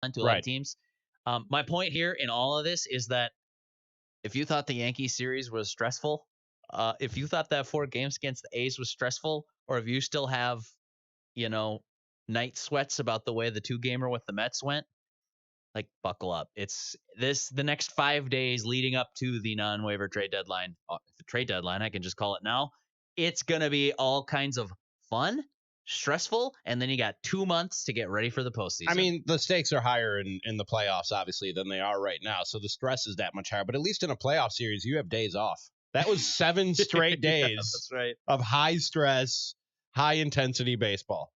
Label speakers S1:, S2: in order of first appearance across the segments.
S1: to a lot of
S2: Right.
S1: teams. My point here in all of this is that if you thought the Yankees series was stressful, if you thought that 4 games against the A's was stressful, or if you still have, you know, night sweats about the way the 2-gamer with the Mets went, like buckle up. It's the next 5 days leading up to the non-waiver trade deadline. The trade deadline, I can just call it now. It's gonna be all kinds of fun, stressful, and then you got 2 months to get ready for the postseason.
S2: I mean, the stakes are higher in the playoffs, obviously, than they are right now. So the stress is that much higher. But at least in a playoff series, you have days off. That was 7 straight
S1: Yeah,
S2: days
S1: that's right.
S2: of high stress, high intensity baseball.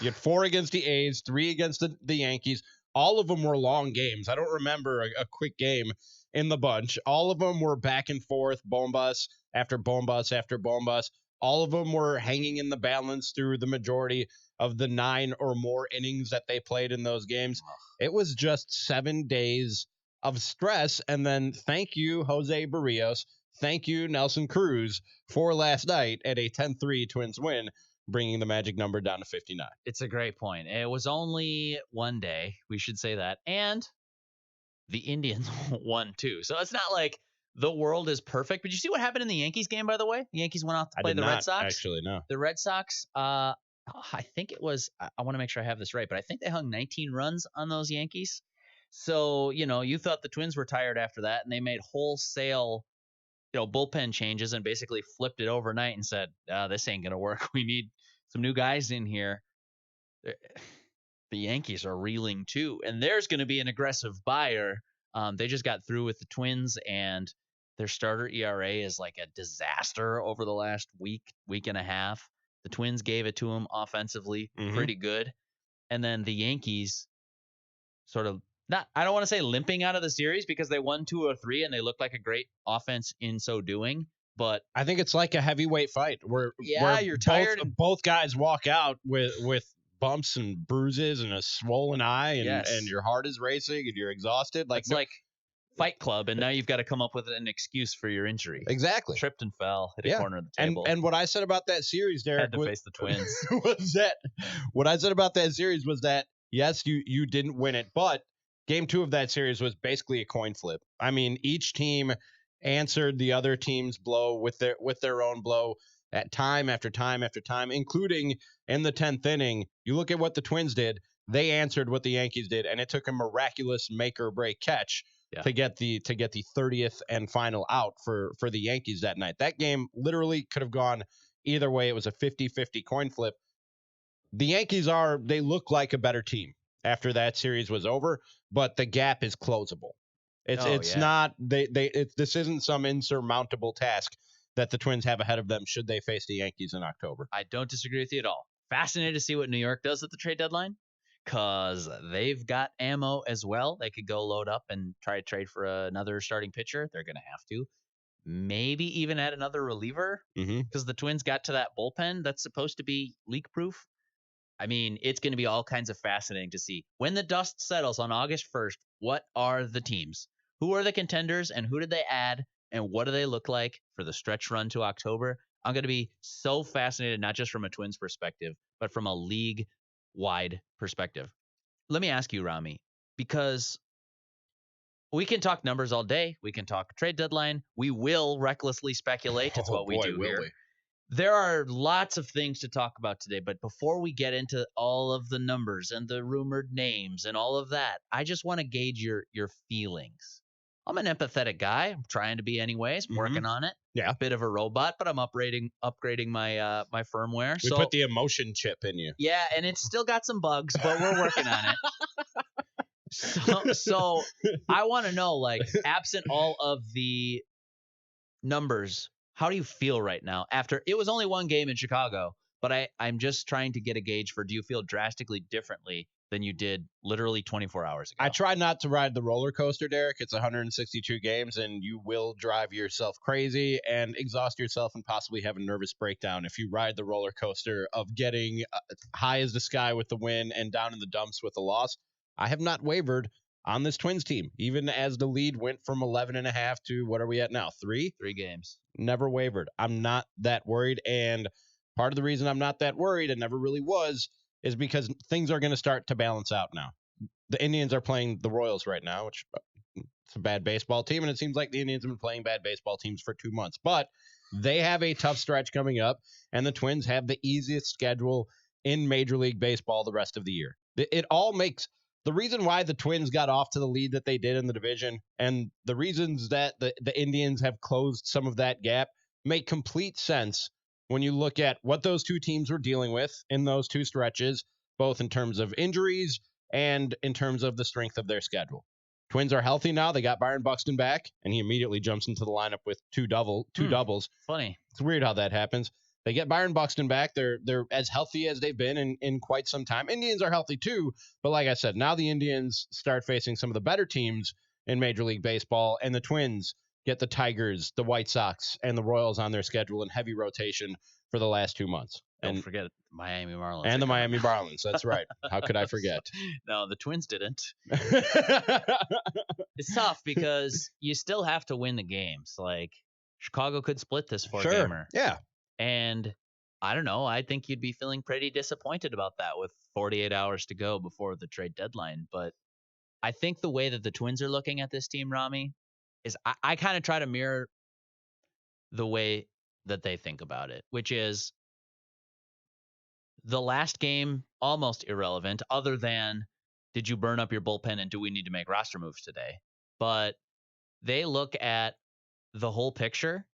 S2: You had 4 against the A's, 3 against the Yankees. All of them were long games. I don't remember a quick game in the bunch. All of them were back and forth, bombas after bombas after bombas. All of them were hanging in the balance through the majority of the 9 or more innings that they played in those games. It was just 7 days of stress. And then thank you, Jose Barrios. Thank you, Nelson Cruz, for last night at a 10-3 Twins win, bringing the magic number down to 59.
S1: It's a great point. It was only one day, we should say that, and the Indians won too. So it's not like the world is perfect. But you see what happened in the Yankees game, by the way? The Yankees went out to play the Red Sox.
S2: Actually, no.
S1: The Red Sox, I think it was, I want to make sure I have this right, but I think they hung 19 runs on those Yankees. So, you thought the Twins were tired after that, and they made wholesale, bullpen changes and basically flipped it overnight and said, this ain't going to work. We need some new guys in here. The Yankees are reeling too, and there's going to be an aggressive buyer. They just got through with the Twins, and their starter ERA is like a disaster over the last week and a half. The Twins gave it to them offensively, pretty good. And then the Yankees sort of I don't want to say limping out of the series because they won 2 or 3 and they look like a great offense in so doing. But
S2: I think it's like a heavyweight fight where
S1: you're tired.
S2: Both guys walk out with bumps and bruises and a swollen eye and your heart is racing and you're exhausted.
S1: It's like Fight Club, and now you've got to come up with an excuse for your injury.
S2: Exactly.
S1: Tripped and fell, hit a corner of the table.
S2: And what I said about that series, Derek,
S1: had to face the Twins.
S2: What I said about that series was that, yes, you didn't win it, but game 2 of that series was basically a coin flip. I mean, each team answered the other team's blow with their own blow at time after time after time, including in the 10th inning. You look at what the Twins did. They answered what the Yankees did, and it took a miraculous make or break catch to get the 30th and final out for the Yankees that night. That game literally could have gone either way. It was a 50-50 coin flip. The Yankees they look like a better team after that series was over, but the gap is closable. It's not this isn't some insurmountable task that the Twins have ahead of them should they face the Yankees in October.
S1: I don't disagree with you at all. Fascinated to see what New York does at the trade deadline, because they've got ammo as well. They could go load up and try to trade for another starting pitcher. They're going to have to. Maybe even add another reliever, because the Twins got to that bullpen that's supposed to be leak-proof. I mean, it's going to be all kinds of fascinating to see. When the dust settles on August 1st, what are the teams? Who are the contenders, and who did they add, and what do they look like for the stretch run to October? I'm going to be so fascinated, not just from a Twins perspective, but from a league-wide perspective. Let me ask you, Rami, because we can talk numbers all day. We can talk trade deadline. We will recklessly speculate. It's what we do here. There are lots of things to talk about today, but before we get into all of the numbers and the rumored names and all of that, I just want to gauge your feelings. I'm an empathetic guy. I'm trying to be anyways. I'm working on it.
S2: Yeah.
S1: A bit of a robot, but I'm upgrading my my firmware.
S2: We put the emotion chip in you.
S1: Yeah, and it's still got some bugs, but we're working on it. So I want to know, like, absent all of the numbers, how do you feel right now? After it was only one game in Chicago, but I'm just trying to get a gauge for, do you feel drastically differently than you did literally 24 hours ago?
S2: I try not to ride the roller coaster, Derek. It's 162 games, and you will drive yourself crazy and exhaust yourself and possibly have a nervous breakdown if you ride the roller coaster of getting high as the sky with the win and down in the dumps with the loss. I have not wavered on this Twins team, even as the lead went from 11.5 to, what are we at now? 3
S1: games.
S2: Never wavered. I'm not that worried, and part of the reason I'm not that worried, and never really was, is because things are going to start to balance out now. the Indians are playing the Royals right now, which it's a bad baseball team, and it seems like the Indians have been playing bad baseball teams for 2 months. But they have a tough stretch coming up, and the Twins have the easiest schedule in Major League Baseball the rest of the year. It all makes the reason why the Twins got off to the lead that they did in the division, and the reasons that the Indians have closed some of that gap make complete sense when you look at what those two teams were dealing with in those two stretches, both in terms of injuries and in terms of the strength of their schedule. Twins are healthy now. They got Byron Buxton back, and he immediately jumps into the lineup with two doubles.
S1: Funny.
S2: It's weird how that happens. They get Byron Buxton back. They're as healthy as they've been in quite some time. Indians are healthy too, but like I said, now the Indians start facing some of the better teams in Major League Baseball, and the Twins get the Tigers, the White Sox, and the Royals on their schedule in heavy rotation for the last 2 months.
S1: Don't forget Miami Marlins.
S2: And the Miami Marlins. That's right. How could I forget?
S1: No, the Twins didn't. It's tough because you still have to win the games. Like, Chicago could split this four-gamer.
S2: Yeah.
S1: And I don't know. I think you'd be feeling pretty disappointed about that with 48 hours to go before the trade deadline. But I think the way that the Twins are looking at this team, Rami, is I kind of try to mirror the way that they think about it, which is the last game almost irrelevant, other than did you burn up your bullpen and do we need to make roster moves today? But they look at the whole picture,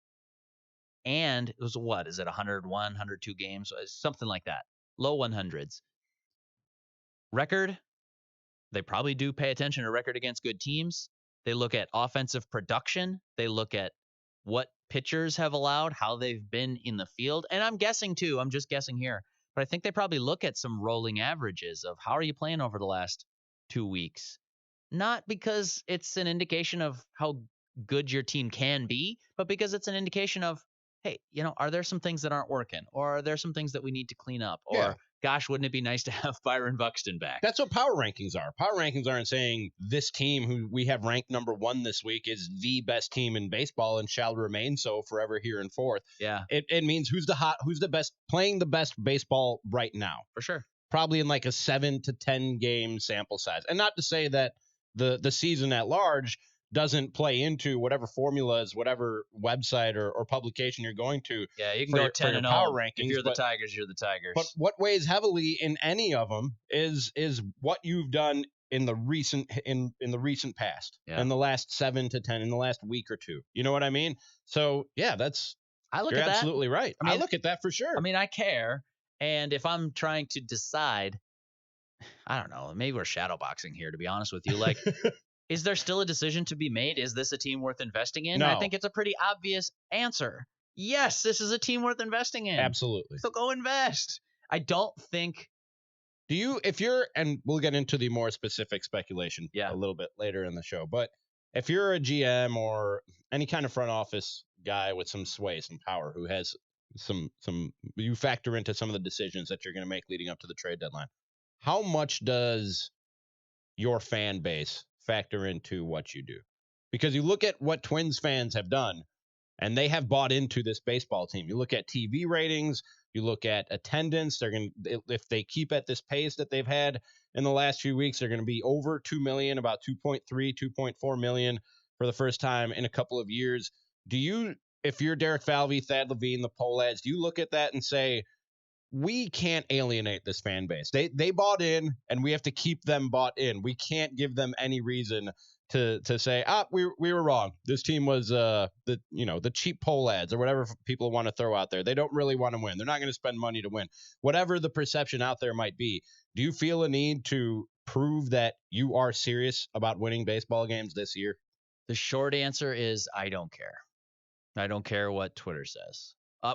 S1: and it was what? Is it 101, 102 games? Something like that. Low 100s. Record, they probably do pay attention to record against good teams. They look at offensive production. They look at what pitchers have allowed, how they've been in the field. And I'm guessing too, I'm just guessing here, but I think they probably look at some rolling averages of how are you playing over the last 2 weeks? Not because it's an indication of how good your team can be, but because it's an indication of, hey, are there some things that aren't working? Or are there some things that we need to clean up? Or, gosh, wouldn't it be nice to have Byron Buxton back?
S2: That's what power rankings are. Power rankings aren't saying this team who we have ranked number 1 this week is the best team in baseball and shall remain so forever here in fourth.
S1: Yeah.
S2: It means who's the best, playing the best baseball right now.
S1: For sure.
S2: Probably in like a 7 to 10 game sample size. And not to say that the season at large doesn't play into whatever formulas, whatever website or publication you're going to.
S1: Yeah, you can go 10 and 0.
S2: Power rankings.
S1: If you're the Tigers, you're the Tigers.
S2: But what weighs heavily in any of them is what you've done in the recent recent past, in the last 7 to 10, in the last week or two. You know what I mean? So yeah, you're absolutely right. I look at that for sure.
S1: I mean, I care, and if I'm trying to decide, I don't know, maybe we're shadowboxing here, to be honest with you. Like, is there still a decision to be made? Is this a team worth investing in?
S2: No.
S1: I think it's a pretty obvious answer. Yes, this is a team worth investing in.
S2: Absolutely.
S1: So go invest. I don't think.
S2: And we'll get into the more specific speculation a little bit later in the show, but if you're a GM or any kind of front office guy with some sway, some power, who has you factor into some of the decisions that you're going to make leading up to the trade deadline, how much does your fan base factor into what you do? Because you look at what Twins fans have done, and they have bought into this baseball team. You look at TV ratings, you look at attendance. If they keep at this pace that they've had in the last few weeks, they're going to be over 2 million, about 2.3, 2.4 million for the first time in a couple of years. If you're Derek Falvey, Thad Levine, the Pohlads, do you look at that and say, we can't alienate this fan base? They bought in, and we have to keep them bought in. We can't give them any reason to say, we were wrong. This team was the cheap Pohlads or whatever people want to throw out there. They don't really want to win. They're not going to spend money to win. Whatever the perception out there might be, do you feel a need to prove that you are serious about winning baseball games this year?
S1: The short answer is I don't care. I don't care what Twitter says.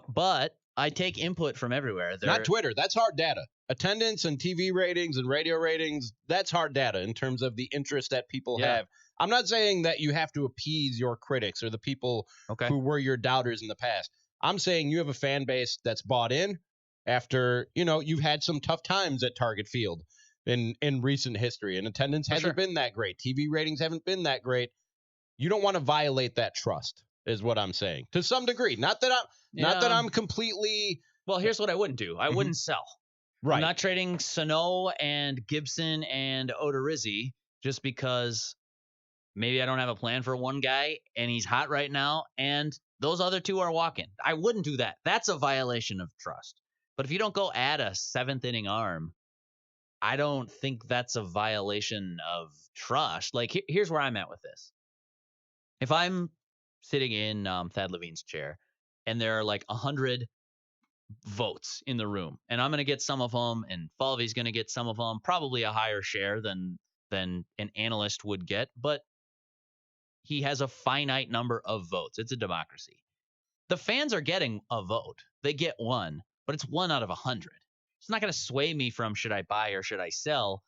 S1: But I take input from everywhere.
S2: Not Twitter. That's hard data. Attendance and TV ratings and radio ratings, that's hard data in terms of the interest that people have. I'm not saying that you have to appease your critics or the people who were your doubters in the past. I'm saying you have a fan base that's bought in after, you've had some tough times at Target Field in recent history, and attendance hasn't been that great. TV ratings haven't been that great. You don't want to violate that trust, is what I'm saying, to some degree. Not that I'm completely.
S1: Well, here's what I wouldn't do. I wouldn't sell.
S2: Right.
S1: I'm not trading Sano and Gibson and Odorizzi just because maybe I don't have a plan for one guy and he's hot right now and those other two are walking. I wouldn't do that. That's a violation of trust. But if you don't go add a 7th inning arm, I don't think that's a violation of trust. Like, here's where I'm at with this. If I'm sitting in Thad Levine's chair and there are like 100 votes in the room, and I'm going to get some of them, and Falvey's going to get some of them, probably a higher share than an analyst would get, but he has a finite number of votes. It's a democracy. The fans are getting a vote. They get one, but it's 1 out of 100. It's not going to sway me from should I buy or should I sell,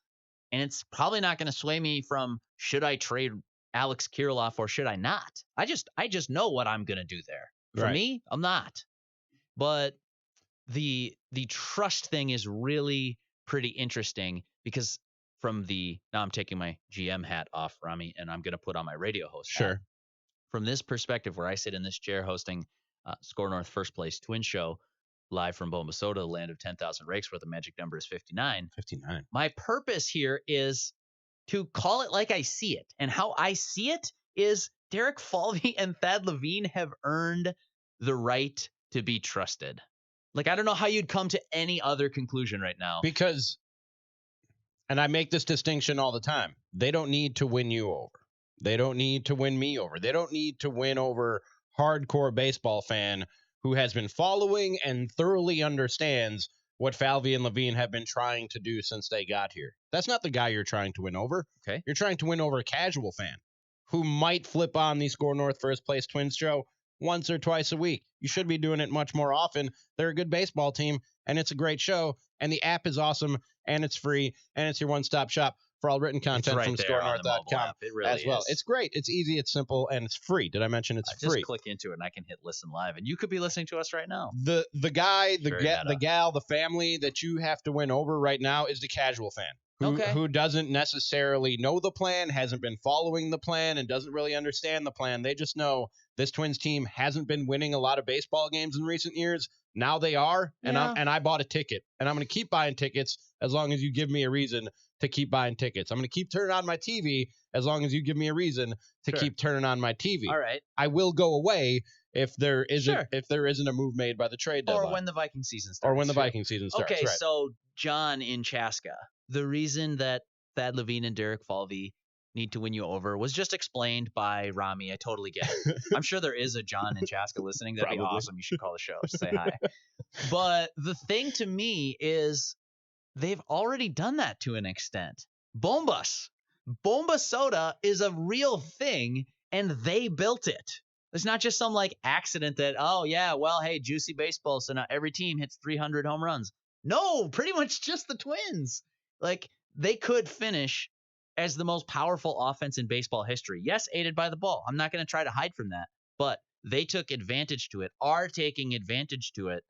S1: and it's probably not going to sway me from should I trade Alex Kirilloff or should I not. I just know what I'm going to do there. For me, I'm not. But the trust thing is really pretty interesting because now I'm taking my GM hat off, Rami, and I'm going to put on my radio host hat. From this perspective, where I sit in this chair hosting Score North First Place Twin Show live from Bombasota, the land of 10,000 rakes, where the magic number is 59.
S2: 59.
S1: My purpose here is to call it like I see it. And how I see it is Derek Falvey and Thad Levine have earned the right to be trusted. Like, I don't know how you'd come to any other conclusion right now.
S2: Because, and I make this distinction all the time, they don't need to win you over. They don't need to win me over. They don't need to win over hardcore baseball fan who has been following and thoroughly understands what Falvey and Levine have been trying to do since they got here. That's not the guy you're trying to win over.
S1: Okay.
S2: You're trying to win over a casual fan who might flip on the Score North First Place Twins show once or twice a week. You should be doing it much more often. They're a good baseball team, and it's a great show, and the app is awesome, and it's free, and it's your one-stop shop for all written content from scorenorth.com as well. It's great. It's easy. It's simple, and it's free. Did I mention it's free?
S1: Just click into it, and I can hit listen live, and you could be listening to us right now.
S2: The guy, the gal, the family that you have to win over right now is the casual fan who doesn't necessarily know the plan, hasn't been following the plan, and doesn't really understand the plan. They just know this Twins team hasn't been winning a lot of baseball games in recent years. Now they are, and I bought a ticket, and I'm going to keep buying tickets as long as you give me a reason to keep buying tickets. I'm going to keep turning on my TV as long as you give me a reason to keep turning on my TV.
S1: All right.
S2: I will go away if there isn't a move made by the trade deadline.
S1: Or when the Viking season starts.
S2: Okay, right.
S1: So John in Chaska, the reason that Thad Levine and Derek Falvey need to win you over was just explained by Rami. I totally get it. I'm sure there is a John in Chaska listening. That'd be awesome. You should call the show. Say hi. But the thing to me is they've already done that to an extent. Bomba Soda is a real thing, and they built it. It's not just some like accident that, oh yeah, well, hey, juicy baseball, so now every team hits 300 home runs. No, pretty much just the Twins. Like, they could finish as the most powerful offense in baseball history. Yes, aided by the ball. I'm not going to try to hide from that, but they took advantage to it, are taking advantage to it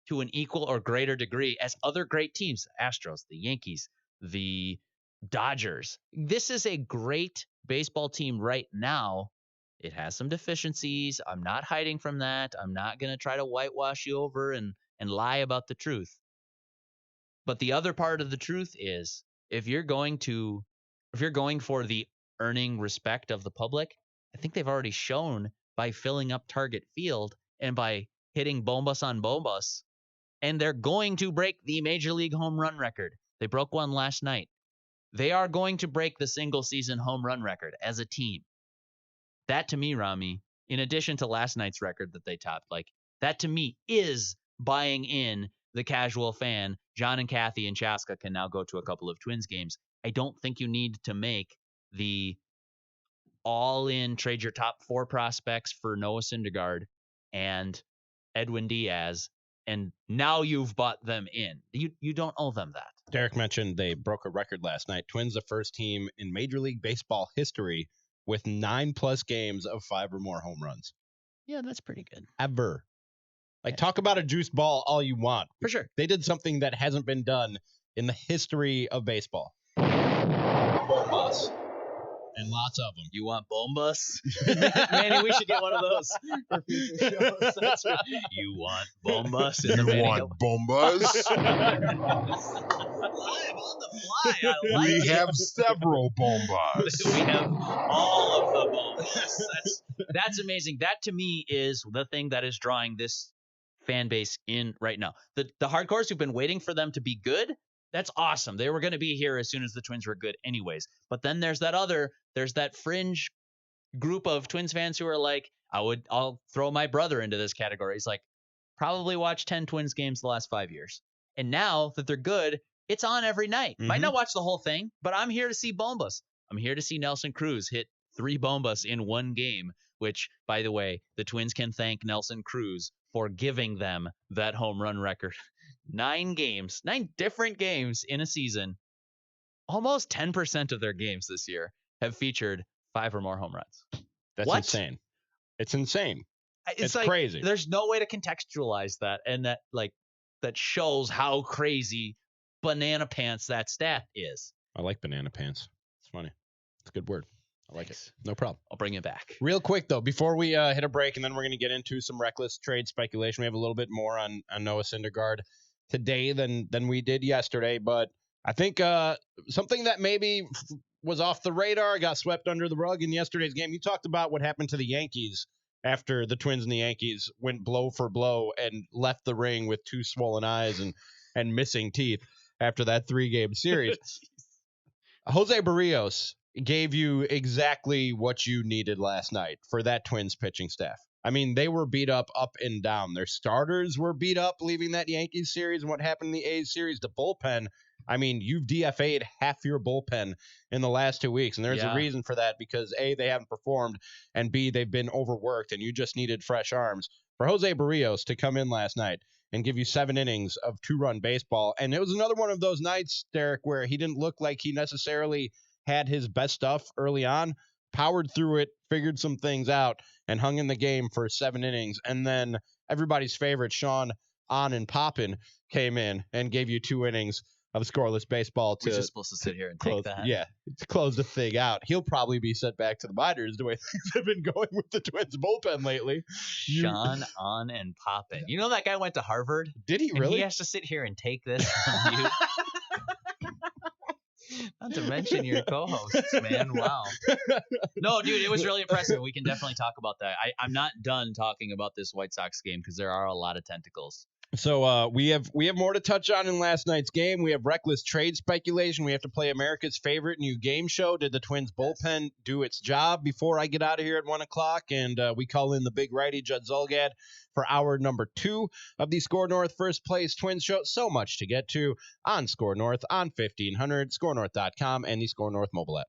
S1: to an equal or greater degree as other great teams, the Astros, the Yankees, the Dodgers. This is a great baseball team right now. It has some deficiencies. I'm not hiding from that. I'm not going to try to whitewash you over and lie about the truth. But the other part of the truth is if you're going for the earning respect of the public, I think they've already shown by filling up Target Field and by hitting bombas on bombas. And they're going to break the Major League home run record. They broke one last night. They are going to break the single season home run record as a team. That to me, Rami, in addition to last night's record that they topped, like that to me is buying in the casual fan. John and Kathy and Chaska can now go to a couple of Twins games. I don't think you need to make the all-in trade your top 4 prospects for Noah Syndergaard and Edwin Diaz, and now you've bought them in. You don't owe them that.
S2: Derek mentioned they broke a record last night. Twins, the first team in Major League Baseball history with 9+ games of 5 or more home runs.
S1: Yeah, that's pretty good.
S2: Ever. Like, talk about a juice ball all you want.
S1: For sure.
S2: They did something that hasn't been done in the history of baseball. Bombas. And lots of them.
S1: You want bombas? Manny, we should get one of those for future shows. That's right. You want bombas in the
S3: You
S1: Manny
S3: want
S1: Hill?
S3: bombas?
S1: Live on the fly. I like
S3: We
S1: it.
S3: have several bombas.
S1: We have all of the bombas. That's amazing. That to me is the thing that is drawing this fan base in right now. The hardcores who've been waiting for them to be good. That's awesome. They were going to be here as soon as the Twins were good anyways. But then there's that fringe group of Twins fans who are like, I'll throw my brother into this category. He's like, probably watched 10 Twins games the last 5 years. And now that they're good, it's on every night. Might not watch the whole thing, but I'm here to see bombas. I'm here to see Nelson Cruz hit 3 bombas in one game, which, by the way, the Twins can thank Nelson Cruz for giving them that home run record. 9 different games in a season. Almost 10% of their games this year have featured 5 or more home runs.
S2: That's insane. It's insane. It's like, crazy.
S1: There's no way to contextualize that, and that shows how crazy banana pants that stat is.
S2: I like banana pants. It's funny. It's a good word. I like it. No problem.
S1: I'll bring it back.
S2: Real quick, though, before we hit a break, and then we're going to get into some reckless trade speculation. We have a little bit more on Noah Syndergaard today than we did yesterday, but I think something that maybe was off the radar, got swept under the rug in yesterday's game. You talked about what happened to the Yankees after the Twins and the Yankees went blow for blow and left the ring with 2 swollen eyes and missing teeth after that 3-game series. Jose Barrios gave you exactly what you needed last night for that Twins pitching staff. I mean, they were beat up and down. Their starters were beat up leaving that Yankees series, and what happened in the A's series, the bullpen. I mean, you've DFA'd half your bullpen in the last 2 weeks, and there's a reason for that because A, they haven't performed, and B, they've been overworked, and you just needed fresh arms. For Jose Barrios to come in last night and give you 7 innings of 2-run baseball, and it was another one of those nights, Derek, where he didn't look like he necessarily had his best stuff early on, powered through it, figured some things out, and hung in the game for 7 innings, and then everybody's favorite, Sean On and Poppin, came in and gave you 2 innings of scoreless baseball to.
S1: We're just supposed to sit here and
S2: close,
S1: take that.
S2: Yeah, to close the thing out. He'll probably be sent back to the minors the way things have been going with the Twins bullpen lately.
S1: Sean On and Poppin. You know that guy went to Harvard?
S2: Did he really?
S1: And he has to sit here and take this from you. Not to mention your co-hosts, man. Wow. No, dude, it was really impressive. We can definitely talk about that. I'm not done talking about this White Sox game because there are a lot of tentacles.
S2: So we have more to touch on in last night's game. We have reckless trade speculation. We have to play America's favorite new game show. Did the Twins bullpen do its job before I get out of here at 1 o'clock? And we call in the big righty, Judd Zulgad, for hour number 2 of the Score North First Place Twins show. So much to get to on Score North, on 1500, scorenorth.com, and the Score North mobile app.